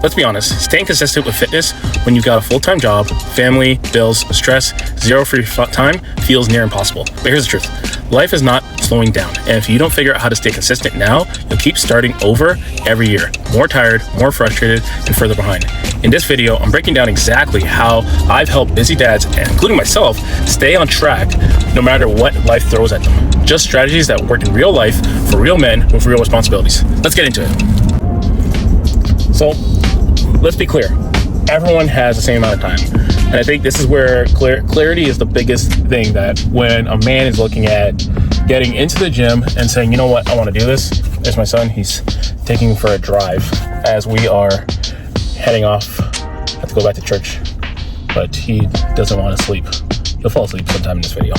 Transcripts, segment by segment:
Let's be honest, staying consistent with fitness when you've got a full-time job, family, bills, stress, zero free time feels near impossible. But here's the truth. Life is not slowing down. And if you don't figure out how to stay consistent now, you'll keep starting over every year. More tired, more frustrated, and further behind. In this video, I'm breaking down exactly how I've helped busy dads, including myself, stay on track no matter what life throws at them. Just strategies that work in real life for real men with real responsibilities. Let's get into it. So, let's be clear. Everyone has the same amount of time. And I think this is where clarity is the biggest thing, that when a man is looking at getting into the gym and saying, you know what, I want to do this. There's my son. He's taking for a drive as we are heading off. I have to go back to church, but he doesn't want to sleep. He'll fall asleep sometime in this video.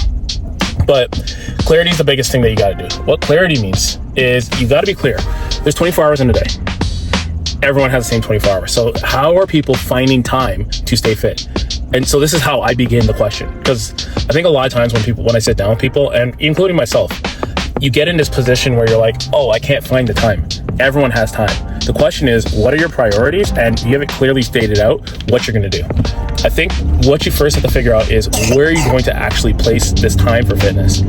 But clarity is the biggest thing that you got to do. What clarity means is you got to be clear. There's 24 hours in a day. Everyone has the same 24 hours. So how are people finding time to stay fit? And so this is how I begin the question, because I think a lot of times when I sit down with people, and including myself, you get in this position where you're like, oh, I can't find the time. Everyone has time. The question is, what are your priorities? And you haven't clearly stated out what you're going to do. I think what you first have to figure out is, where are you going to actually place this time for fitness?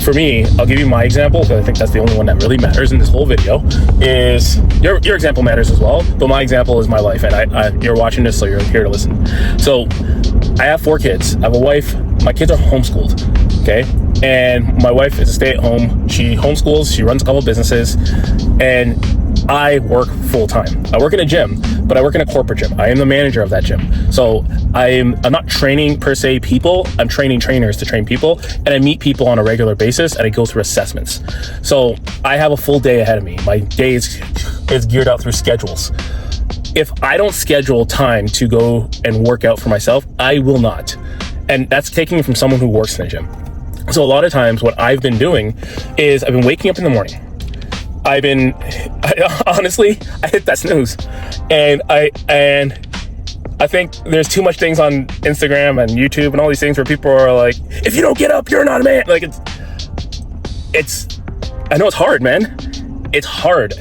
For me, I'll give you my example, because I think that's the only one that really matters in this whole video. Is your example matters as well, but my example is my life, and you're watching this, so you're here to listen. So I have 4 kids. I have a wife. My kids are homeschooled, okay? And my wife is a stay-at-home. She homeschools. She runs a couple businesses, and I work full-time. I work in a gym, but I work in a corporate gym. I am the manager of that gym. So I'm not training per se people. I'm training trainers to train people, and I meet people on a regular basis, and I go through assessments. So I have a full day ahead of me. My day is geared out through schedules. If I don't schedule time to go and work out for myself, I will not. And that's taking it from someone who works in a gym. So a lot of times what I've been doing is I've been waking up in the morning. Honestly, I hit that snooze. And I think there's too much things on Instagram and YouTube and all these things where people are like, if you don't get up, you're not a man. Like I know it's hard, man. It's hard.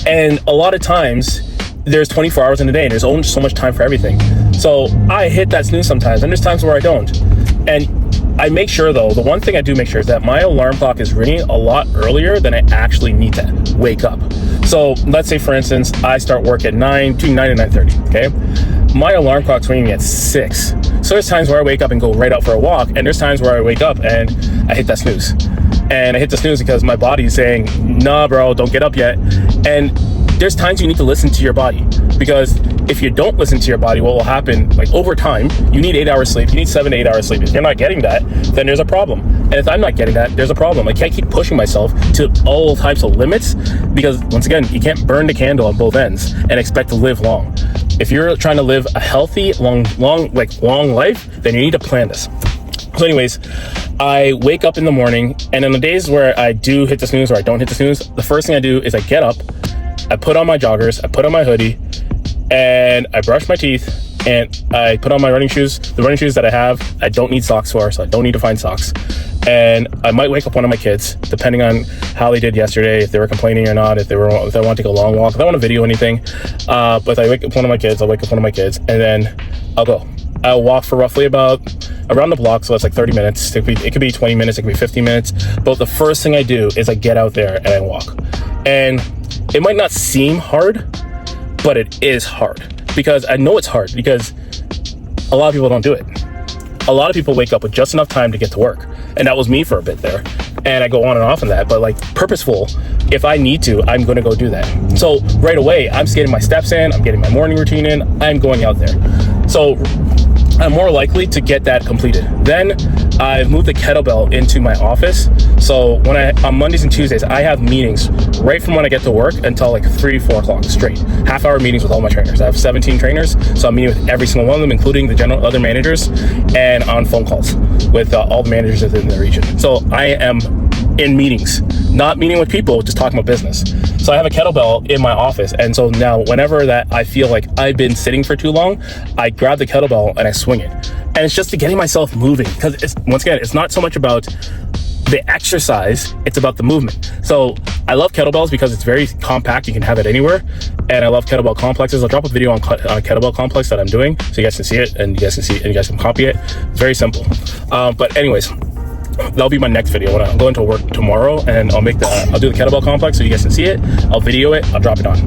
And a lot of times there's 24 hours in a day and there's only so much time for everything. So I hit that snooze sometimes, and there's times where I don't. And I make sure, though, the one thing I do make sure is that my alarm clock is ringing a lot earlier than I actually need to wake up. So let's say, for instance, I start work at between 9 and 9:30, okay? My alarm clock's ringing at 6. So there's times where I wake up and go right out for a walk, and there's times where I wake up and I hit that snooze. And I hit the snooze because my body is saying, nah, bro, don't get up yet. And there's times you need to listen to your body, because if you don't listen to your body, what will happen, like over time, you need 8 hours sleep, you need 7 to 8 hours sleep. If you're not getting that, then there's a problem. And if I'm not getting that, there's a problem. I can't keep pushing myself to all types of limits, because once again, you can't burn the candle on both ends and expect to live long. If you're trying to live a healthy, long life, then you need to plan this. So anyways, I wake up in the morning, and on the days where I do hit the snooze or I don't hit the snooze, the first thing I do is I get up, I put on my joggers, I put on my hoodie, and I brush my teeth, and I put on my running shoes. The running shoes that I have, I don't need socks for, so I don't need to find socks. And I might wake up one of my kids, depending on how they did yesterday, if they were complaining or not, if I want to take a long walk, if I want to video anything. But if I wake up one of my kids, and then I'll go. I'll walk for roughly about around the block, so that's like 30 minutes. It could be 20 minutes, it could be 15 minutes. But the first thing I do is I get out there and I walk. And it might not seem hard, but it is hard, because I know it's hard because a lot of people don't do it. A lot of people wake up with just enough time to get to work. And that was me for a bit there. And I go on and off on that, but like purposeful, if I need to, I'm going to go do that. So right away, I'm getting my steps in, I'm getting my morning routine in, I'm going out there. So I'm more likely to get that completed. Then I've moved the kettlebell into my office. So on Mondays and Tuesdays, I have meetings right from when I get to work until like 3, 4 o'clock straight. Half-hour meetings with all my trainers. I have 17 trainers, so I'm meeting with every single one of them, including the other managers, and on phone calls with all the managers within the region. So I am in meetings, not meeting with people, just talking about business. So I have a kettlebell in my office, and so now whenever that I feel like I've been sitting for too long, I grab the kettlebell and I swing it. And it's just to getting myself moving, because once again, it's not so much about the exercise, it's about the movement. So I love kettlebells because it's very compact. You can have it anywhere. And I love kettlebell complexes. I'll drop a video on kettlebell complex that I'm doing so you guys can see it and you guys can see it and you guys can copy it. It's very simple. But anyways, that'll be my next video when I'm going to work tomorrow, and I'll do the kettlebell complex so you guys can see it. I'll video it, I'll drop it on.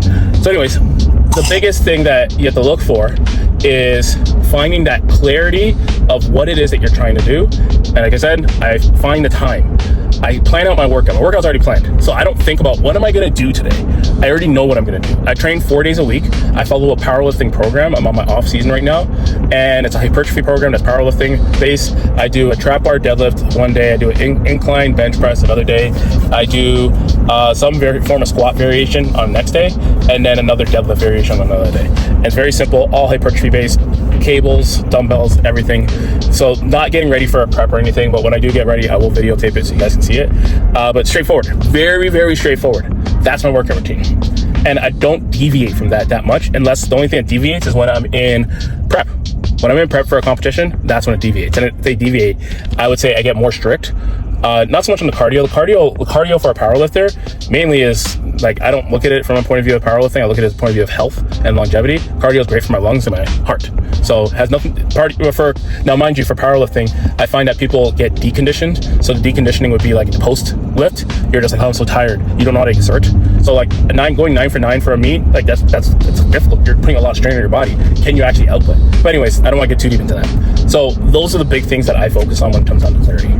So anyways, the biggest thing that you have to look for is finding that clarity of what it is that you're trying to do. And like I said, I find the time. I plan out my workout. My workout's already planned. So I don't think about what am I gonna do today? I already know what I'm gonna do. I train 4 days a week. I follow a powerlifting program. I'm on my off season right now. And it's a hypertrophy program that's powerlifting based. I do a trap bar deadlift one day. I do an incline bench press another day. I do some form of squat variation on the next day. And then another deadlift variation on another day. And it's very simple, all hypertrophy based. Cables, dumbbells, everything. So not getting ready for a prep or anything, but when I do get ready, I will videotape it so you guys can see it. But straightforward, very, very straightforward. That's my workout routine. And I don't deviate from that much, unless the only thing that deviates is when I'm in prep. When I'm in prep for a competition, that's when it deviates. And if they deviate, I would say I get more strict. Not so much on the cardio. The cardio for a powerlifter mainly is like, I don't look at it from a point of view of powerlifting. I look at it as a point of view of health and longevity. Cardio is great for my lungs and my heart. So it has nothing, now mind you, for powerlifting, I find that people get deconditioned. So the deconditioning would be like post lift. You're just like, oh, I'm so tired. You don't know how to exert. So like going 9 for 9 for a meet, like that's difficult. You're putting a lot of strain on your body. Can you actually output? But anyways, I don't want to get too deep into that. So those are the big things that I focus on when it comes down to clarity.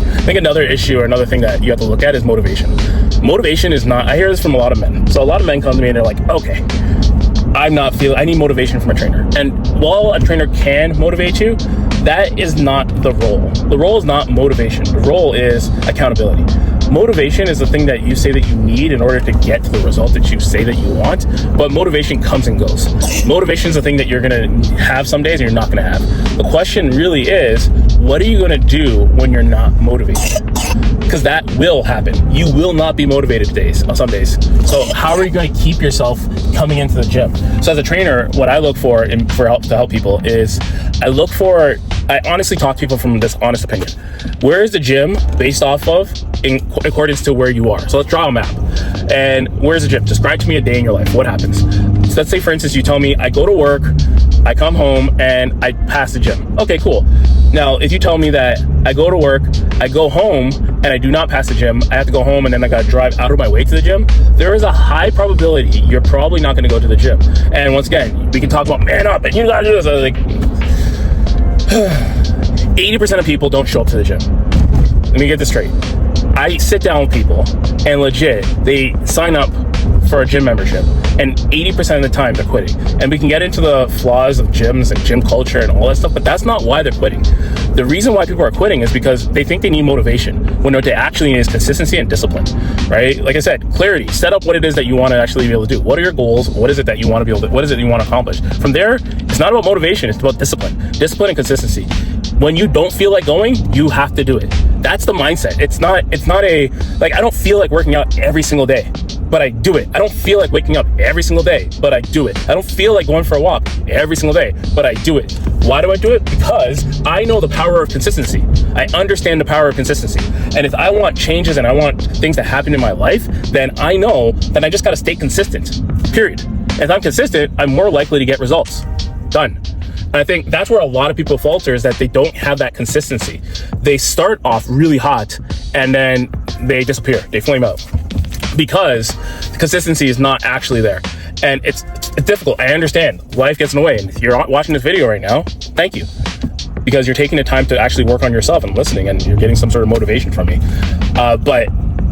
I think another issue or another thing that you have to look at is motivation. Motivation is not, I hear this from a lot of men. So a lot of men come to me and they're like, okay, I need motivation from a trainer. And while a trainer can motivate you, that is not the role. The role is not motivation. The role is accountability. Motivation is the thing that you say that you need in order to get to the result that you say that you want, but motivation comes and goes. Motivation is the thing that you're gonna have some days and you're not gonna have. The question really is, what are you gonna do when you're not motivated? Because that will happen. You will not be motivated some days. So how are you going to keep yourself coming into the gym? So as a trainer, what I look for to help people is I honestly talk to people from this honest opinion. Where is the gym based off of in accordance to where you are? So let's draw a map. And where's the gym? Describe to me a day in your life. What happens? So let's say, for instance, you tell me I go to work, I come home, and I pass the gym. Okay, cool. Now, if you tell me that I go to work, I go home, and I do not pass the gym, I have to go home and then I gotta drive out of my way to the gym, there is a high probability you're probably not gonna go to the gym. And once again, we can talk about man up and you gotta do this. I was like, 80% of people don't show up to the gym. Let me get this straight. I sit down with people and legit, they sign up for a gym membership and 80% of the time they're quitting. And we can get into the flaws of gyms and gym culture and all that stuff, but that's not why they're quitting. The reason why people are quitting is because they think they need motivation when what they actually need is consistency and discipline, right? Like I said, clarity, set up what it is that you want to actually be able to do. What are your goals? What is it that you want to be able to, what is it you want to accomplish? From there, it's not about motivation, it's about discipline and consistency. When you don't feel like going, you have to do it. That's the mindset. It's not like, I don't feel like working out every single day, but I do it. I don't feel like waking up every single day, but I do it. I don't feel like going for a walk every single day, but I do it. Why do I do it? Because I know the power of consistency. I understand the power of consistency. And if I want changes and I want things to happen in my life, then I know that I just got to stay consistent, period. If I'm consistent, I'm more likely to get results. Done. And I think that's where a lot of people falter, is that they don't have that consistency. They start off really hot and then they disappear, they flame out, because the consistency is not actually there. And it's difficult. I understand life gets in the way. And if you're watching this video right now, thank you, because you're taking the time to actually work on yourself and listening, and you're getting some sort of motivation from me. But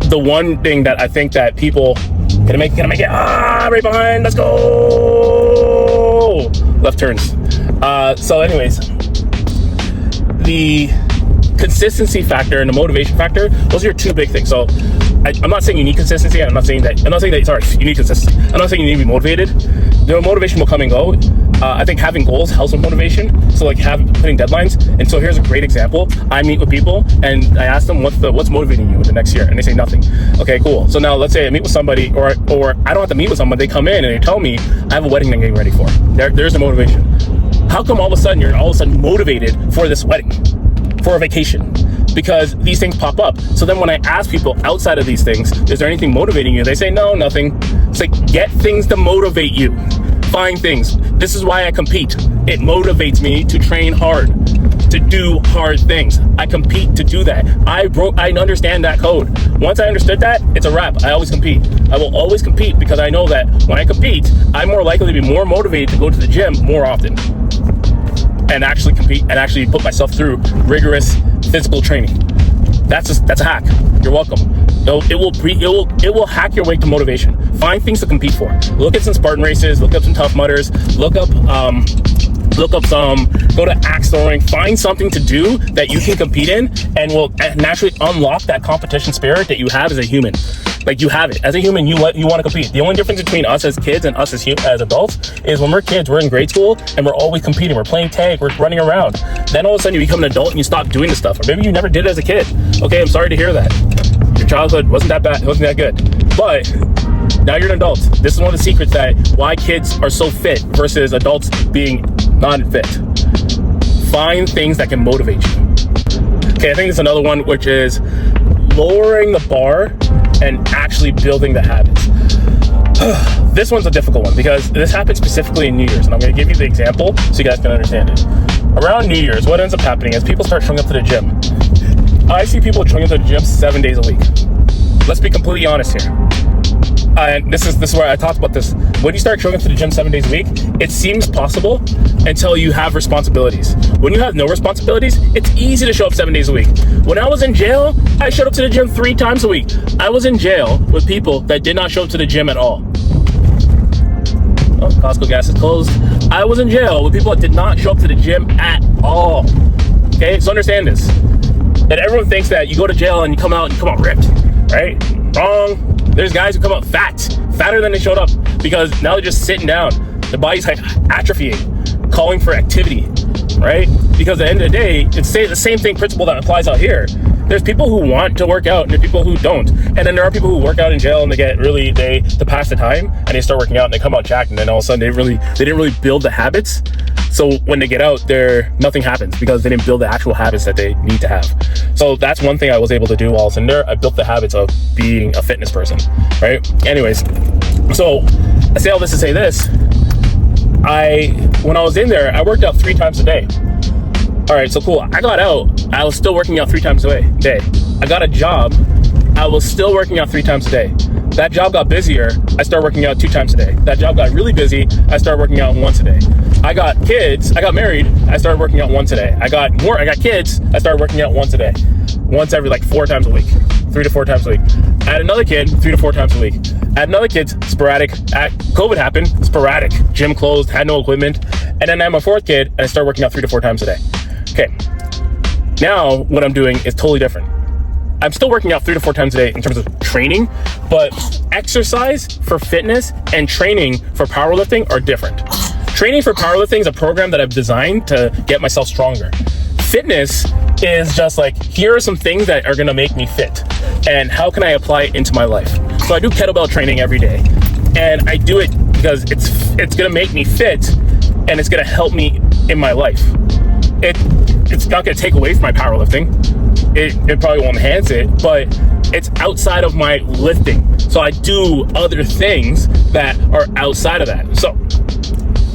the one thing that I think that people gonna make it right behind, let's go, left turns. So anyways, the consistency factor and the motivation factor, those are your two big things. So I'm not saying you need consistency, and I'm not saying that you need consistency. I'm not saying you need to be motivated. The motivation will come and go. I think having goals helps with motivation. So like putting deadlines. And so here's a great example. I meet with people and I ask them what's motivating you in the next year, and they say nothing. Okay, cool. So now let's say I meet with somebody, or I don't have to meet with someone. They come in and they tell me I have a wedding I'm getting ready for. There's the motivation. How come all of a sudden you're motivated for this wedding, for a vacation? because these things pop up. So then when I ask people outside of these things, is there anything motivating you? They say, no, nothing. It's like, get things to motivate you. Find things. This is why I compete. It motivates me to train hard, to do hard things. I compete to do that. I understand that code. Once I understood that, it's a wrap. I always compete. I will always compete because I know that when I compete, I'm more likely to be more motivated to go to the gym more often and actually compete and actually put myself through rigorous physical training. That's a hack. You're welcome. It will hack your way to motivation. Find things to compete for. Look at some Spartan races. Look up some Tough Mudders. Look up some. Go to axe throwing. Find something to do that you can compete in, and will naturally unlock that competition spirit that you have as a human. Like, you have it as a human. You want to compete. The only difference between us as kids and us as adults is when we're kids, we're in grade school and we're always competing. We're playing tag. We're running around. Then all of a sudden you become an adult and you stop doing the stuff, or maybe you never did it as a kid. Okay, I'm sorry to hear that. Your childhood wasn't that bad. It wasn't that good. But now you're an adult. This is one of the secrets that why kids are so fit versus adults being non-fit. Find things that can motivate you. Okay, I think there's another one, which is lowering the bar and actually building the habits. This one's a difficult one because this happens specifically in New Year's, and I'm going to give you the example so you guys can understand it. Around New Year's, what ends up happening is people start showing up to the gym. I see people showing up to the gym 7 days a week. Let's be completely honest here. And this is where I talked about this. When you start showing up to the gym 7 days a week, it seems possible until you have responsibilities. When you have no responsibilities, it's easy to show up 7 days a week. When I was in jail, I showed up to the gym 3 times a week. I was in jail with people that did not show up to the gym at all. Oh, Costco gas is closed. I was in jail with people that did not show up to the gym at all. Okay, so understand this. That everyone thinks that you go to jail and you come out ripped, right? Wrong. There's guys who come out fatter than they showed up because now they're just sitting down. The body's like atrophying, calling for activity, right? Because at the end of the day, it's the same principle that applies out here. There's people who want to work out and there's people who don't. And then there are people who work out in jail and to pass the time and they start working out and they come out jacked, and then all of a sudden they didn't really build the habits. So when they get out, nothing happens because they didn't build the actual habits that they need to have. So that's one thing I was able to do while I was in there. I built the habits of being a fitness person, right? Anyways, so I say all this to say this. When I was in there, I worked out 3 times a day. All right, so cool. I got out. I was still working out 3 times a day. I got a job. I was still working out 3 times a day. That job got busier. I started working out 2 times a day. That job got really busy. I started working out once a day. I got kids. I got married. I started working out once a day. I got kids. I started working out once a day. Once every 4 times a week. 3 to 4 times a week. I had another kid 3 to 4 times a week. I had another kid, sporadic. COVID happened, sporadic. Gym closed, had no equipment. And then I had my 4th kid and I started working out 3 to 4 times a day. Okay. Now what I'm doing is totally different. I'm still working out 3 to 4 times a day in terms of training, but exercise for fitness and training for powerlifting are different. Training for powerlifting is a program that I've designed to get myself stronger. Fitness is just here are some things that are going to make me fit, and how can I apply it into my life? So I do kettlebell training every day, and I do it because it's going to make me fit, and it's going to help me in my life. It's not going to take away from my powerlifting. It probably won't enhance it, but it's outside of my lifting. So I do other things that are outside of that. So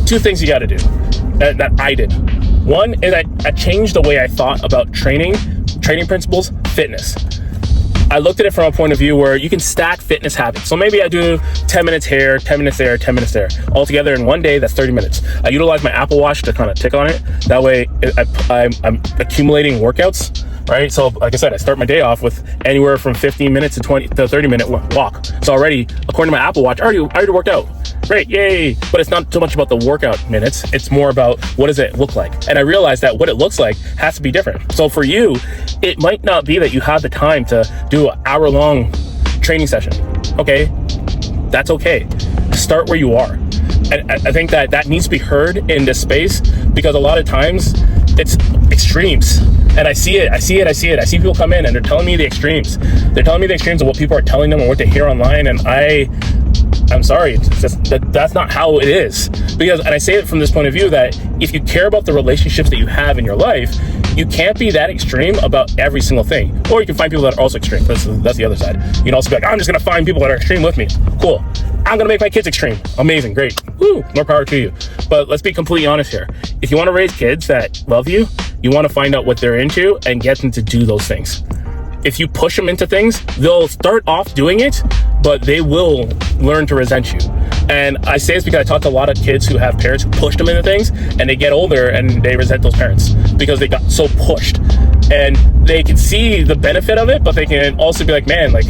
2 things you got to do that I did. One is I changed the way I thought about training principles, fitness. I looked at it from a point of view where you can stack fitness habits. So maybe I do 10 minutes here, 10 minutes there, 10 minutes there. Altogether in one day, that's 30 minutes. I utilize my Apple Watch to kind of tick on it. That way I'm accumulating workouts, right? So like I said, I start my day off with anywhere from 15 minutes to 20 to 30 minute walk. So already, according to my Apple Watch, I already worked out. Great, yay. But it's not so much about the workout minutes. It's more about what does it look like? And I realized that what it looks like has to be different. So for you, it might not be that you have the time to do an hour-long training session. Okay, that's okay. Start where you are. And I think that needs to be heard in this space because a lot of times it's extremes. And I see it. I see people come in and they're telling me the extremes. They're telling me the extremes of what people are telling them and what they hear online. And I'm sorry, it's just that's not how it is. Because, and I say it from this point of view, that if you care about the relationships that you have in your life, you can't be that extreme about every single thing. Or you can find people that are also extreme. That's the other side. You can also be like, I'm just gonna find people that are extreme with me. Cool. I'm gonna make my kids extreme. Amazing, great. Woo, more power to you. But let's be completely honest here. If you want to raise kids that love you, you want to find out what they're into and get them to do those things. If you push them into things, they'll start off doing it, but they will learn to resent you. And I say this because I talk to a lot of kids who have parents who push them into things, and they get older and they resent those parents because they got so pushed. And they can see the benefit of it, but they can also be like, man, like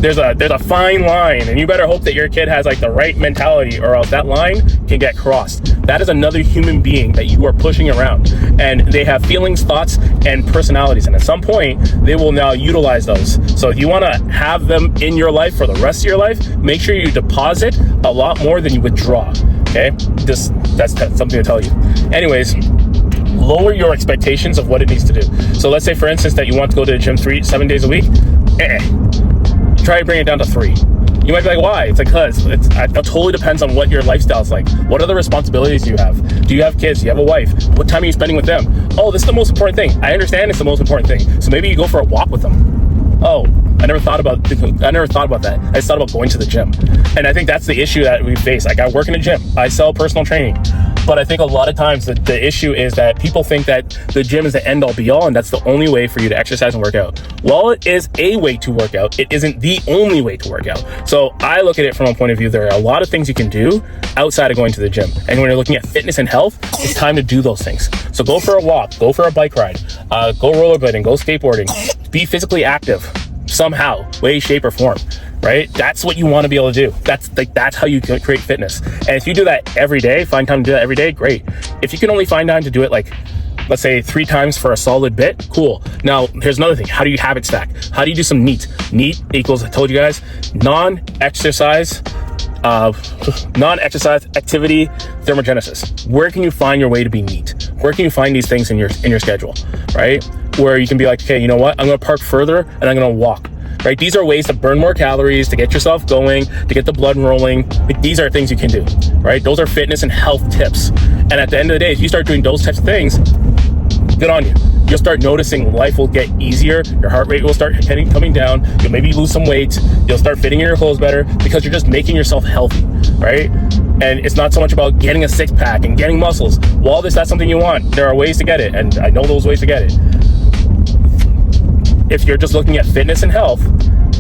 there's a fine line, and you better hope that your kid has like the right mentality, or else that line can get crossed. That is another human being that you are pushing around, and they have feelings, thoughts, and personalities, and at some point they will now utilize those. So if you want to have them in your life for the rest of your life, make sure you deposit a lot more than you withdraw. Okay, just that's something to tell you. Anyways, lower your expectations of what it needs to do. So let's say, for instance, that you want to go to the gym 7 days a week. Try to bring it down to 3. You might be like, why? It's like, because it totally depends on what your lifestyle is like. What other responsibilities do you have? Do you have kids? Do you have a wife? What time are you spending with them? Oh, this is the most important thing. I understand it's the most important thing. So maybe you go for a walk with them. Oh, I never thought about that. I just thought about going to the gym. And I think that's the issue that we face. Like, I work in a gym. I sell personal training. But I think a lot of times the issue is that people think that the gym is the end all be all, and that's the only way for you to exercise and work out. While it is a way to work out, it isn't the only way to work out. So I look at it from a point of view, there are a lot of things you can do outside of going to the gym. And when you're looking at fitness and health, it's time to do those things. So go for a walk, go for a bike ride, go rollerblading, go skateboarding, be physically active somehow, way, shape, or form. Right? That's what you want to be able to do. That's how you can create fitness. And if you do that every day, find time to do that every day, great. If you can only find time to do it, like, let's say 3 times for a solid bit, cool. Now, here's another thing. How do you habit stack? How do you do some NEAT? NEAT equals, I told you guys, non-exercise activity thermogenesis. Where can you find your way to be neat? Where can you find these things in your schedule, right? Where you can be like, okay, you know what? I'm going to park further and I'm going to walk. Right? These are ways to burn more calories, to get yourself going, to get the blood rolling. These are things you can do, right? Those are fitness and health tips. And at the end of the day, if you start doing those types of things, good on you. You'll start noticing life will get easier. Your heart rate will start coming down. You'll maybe lose some weight. You'll start fitting in your clothes better because you're just making yourself healthy, right? And it's not so much about getting a 6-pack and getting muscles. While that's something you want, there are ways to get it. And I know those ways to get it. If you're just looking at fitness and health,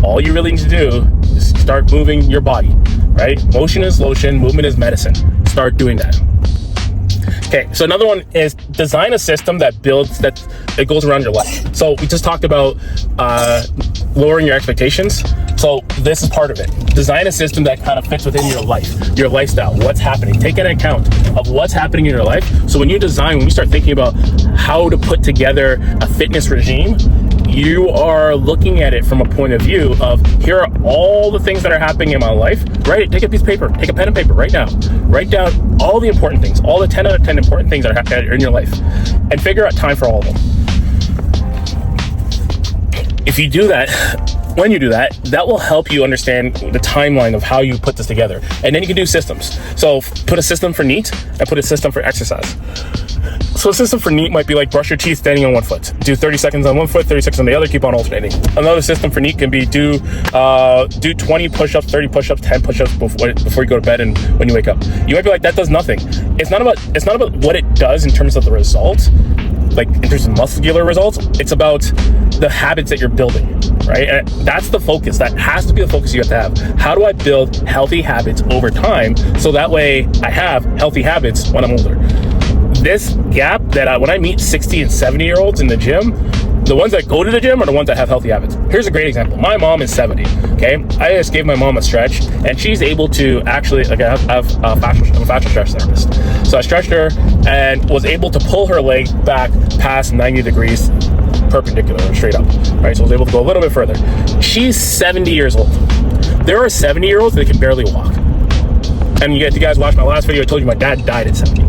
all you really need to do is start moving your body, right? Motion is lotion, movement is medicine. Start doing that. Okay, so another one is design a system that it goes around your life. So we just talked about lowering your expectations. So this is part of it. Design a system that kind of fits within your life, your lifestyle, what's happening. Take an account of what's happening in your life. So when you start thinking about how to put together a fitness regime, you are looking at it from a point of view of, here are all the things that are happening in my life. Write it, take a piece of paper, take a pen and paper right now. Write down all the important things, all the 10 out of 10 important things that are happening in your life, and figure out time for all of them. If you do that, when you do that, that will help you understand the timeline of how you put this together. And then you can do systems. So put a system for NEAT and put a system for exercise. So a system for NEAT might be like brush your teeth standing on one foot. Do 30 seconds on one foot, 30 seconds on the other, keep on alternating. Another system for NEAT can be do 20 push-ups, 30 push-ups, 10 push-ups before you go to bed and when you wake up. You might be like, that does nothing. It's not about what it does in terms of the result, like in terms of muscular results. It's about the habits that you're building, right? And that's the focus. That has to be the focus you have to have. How do I build healthy habits over time so that way I have healthy habits when I'm older? This gap that when I meet 60 and 70-year-olds in the gym, the ones that go to the gym are the ones that have healthy habits. Here's a great example. My mom is 70, okay? I just gave my mom a stretch, and she's able to actually, like, I'm a fascia stretch therapist. So I stretched her and was able to pull her leg back past 90 degrees perpendicular, straight up, right? So I was able to go a little bit further. She's 70 years old. There are 70-year-olds that can barely walk. And you guys watched my last video, I told you my dad died at 70.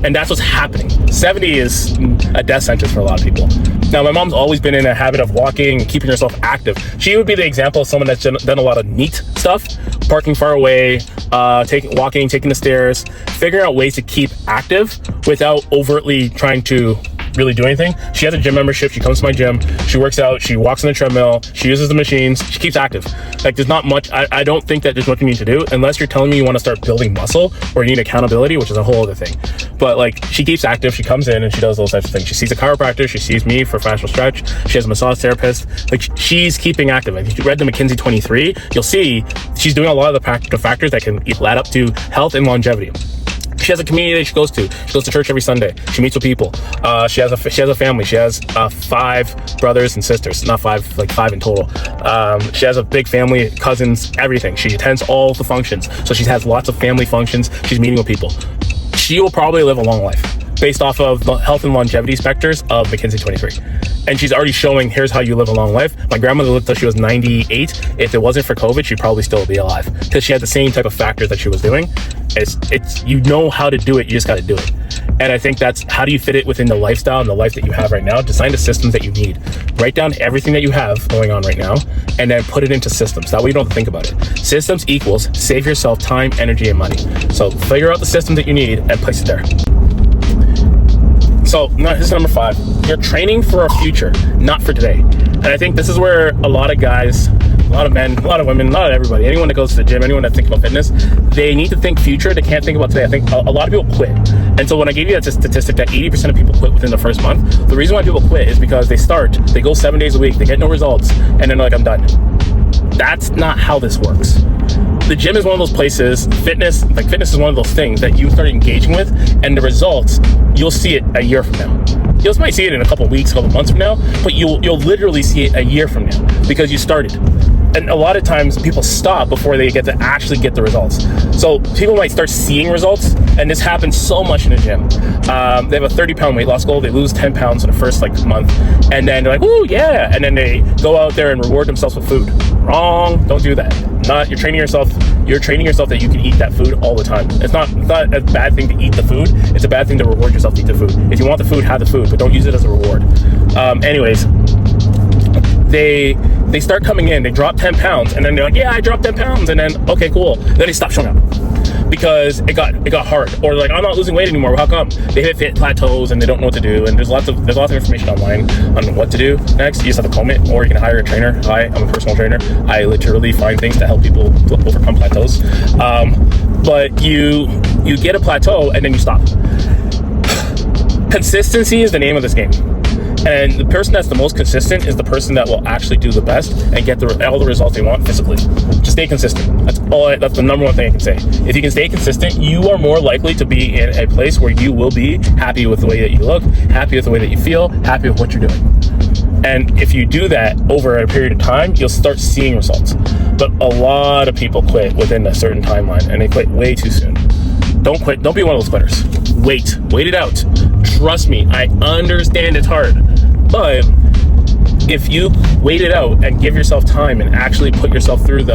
And that's what's happening. 70 is a death sentence for a lot of people. Now, my mom's always been in a habit of walking and keeping herself active. She would be the example of someone that's done a lot of NEAT stuff, parking far away, walking, taking the stairs, figuring out ways to keep active without overtly trying to really do anything. She has a gym membership. She comes to my gym. She works out. She walks on the treadmill. She uses the machines. She keeps active. Like, there's not much. I don't think that there's much you need to do unless you're telling me you want to start building muscle or you need accountability, which is a whole other thing. But like, she keeps active. She comes in and she does those types of things. She sees a chiropractor. She sees me for fascial stretch. She has a massage therapist. Like, she's keeping active. If you read the McKinsey 23, you'll see she's doing a lot of the practical factors that can add up to health and longevity. She has a community that she goes to. She goes to church every Sunday. She meets with people. She has a family. She has 5 brothers and sisters, not 5, like 5 in total. She has a big family, cousins, everything. She attends all the functions. So she has lots of family functions. She's meeting with people. She will probably live a long life based off of the health and longevity specters of McKinsey 23. And she's already showing, here's how you live a long life. My grandmother lived till she was 98. If it wasn't for COVID, she'd probably still be alive because she had the same type of factors that she was doing. It's you know how to do it, you just got to do it. And I think that's how do you fit it within the lifestyle and the life that you have right now. Design the systems that you need. Write down everything that you have going on right now and then put it into systems. That way you don't have to think about it. Systems equals save yourself time, energy, and money. So figure out the system that you need and place it there. So this is number 5. You're training for a future, not for today. And I think this is where a lot of guys, a lot of men, a lot of women, not everybody, anyone that goes to the gym, anyone that thinks about fitness, they need to think future. They can't think about today. I think a lot of people quit. And so when I gave you that statistic that 80% of people quit within the first month, the reason why people quit is because they go 7 days a week, they get no results, and then they're like, I'm done. That's not how this works. The gym is one of those places, fitness is one of those things that you start engaging with, and the results, you'll see it a year from now. You might see it in a couple weeks, a couple months from now, but you'll literally see it a year from now because you started. And a lot of times people stop before they get to actually get the results. So people might start seeing results, and this happens so much in the gym. They have a 30-pound weight loss goal. They lose 10 pounds in the first month, and then they're like, "Ooh, yeah!" And then they go out there and reward themselves with food. Wrong. Don't do that. You're training yourself. You're training yourself that you can eat that food all the time. It's not a bad thing to eat the food. It's a bad thing to reward yourself to eat the food. If you want the food, have the food, but don't use it as a reward. Anyways, they start coming in, they drop 10 pounds, and then they're like, yeah, I dropped 10 pounds, and then, okay, cool. Then they stop showing up because it got hard. Or they're like, I'm not losing weight anymore. How come? They hit plateaus and they don't know what to do. And there's lots of information online on what to do next. You just have to comb it, or you can hire a trainer. Hi, I'm a personal trainer. I literally find things to help people overcome plateaus. But you get a plateau and then you stop. Consistency is the name of this game. And the person that's the most consistent is the person that will actually do the best and get all the results they want physically. Just stay consistent. That's the number one thing I can say. If you can stay consistent, you are more likely to be in a place where you will be happy with the way that you look, happy with the way that you feel, happy with what you're doing. And if you do that over a period of time, you'll start seeing results. But a lot of people quit within a certain timeline, and they quit way too soon. Don't quit. Don't be one of those quitters. Wait it out. Trust me, I understand it's hard. But if you wait it out and give yourself time and actually put yourself through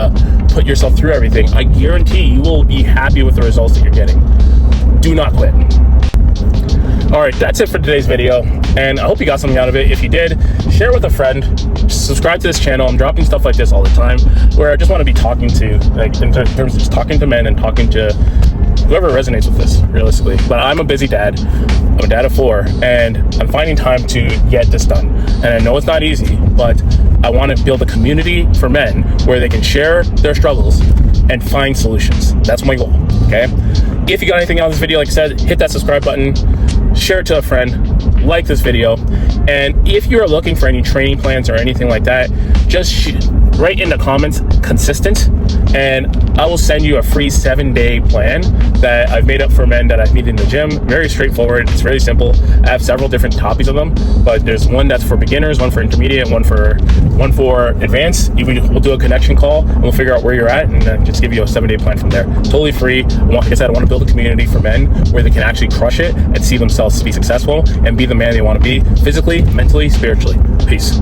everything, I guarantee you will be happy with the results that you're getting. Do not quit. All right, that's it for today's video, and I hope you got something out of it. If you did, share with a friend. Subscribe to this channel. I'm dropping stuff like this all the time, where I just want to be talking to, like, in terms of just talking to men and talking to whoever resonates with this, realistically. But I'm a busy dad. I'm a dad of 4, and I'm finding time to get this done. And I know it's not easy, but I want to build a community for men where they can share their struggles and find solutions. That's my goal, okay? If you got anything out of this video, like I said, hit that subscribe button, share it to a friend, like this video, and if you're looking for any training plans or anything like that, just write in the comments consistent, and I will send you a free 7-day plan that I've made up for men that I've met in the gym. Very straightforward. It's very simple. I have several different copies of them, but there's one that's for beginners, one for intermediate, one for advanced. We'll do a connection call and we'll figure out where you're at, and then just give you a 7-day plan from there. Totally free. Like I said, I want to build a community for men where they can actually crush it and see themselves be successful and be the man they want to be physically, mentally, spiritually. Peace.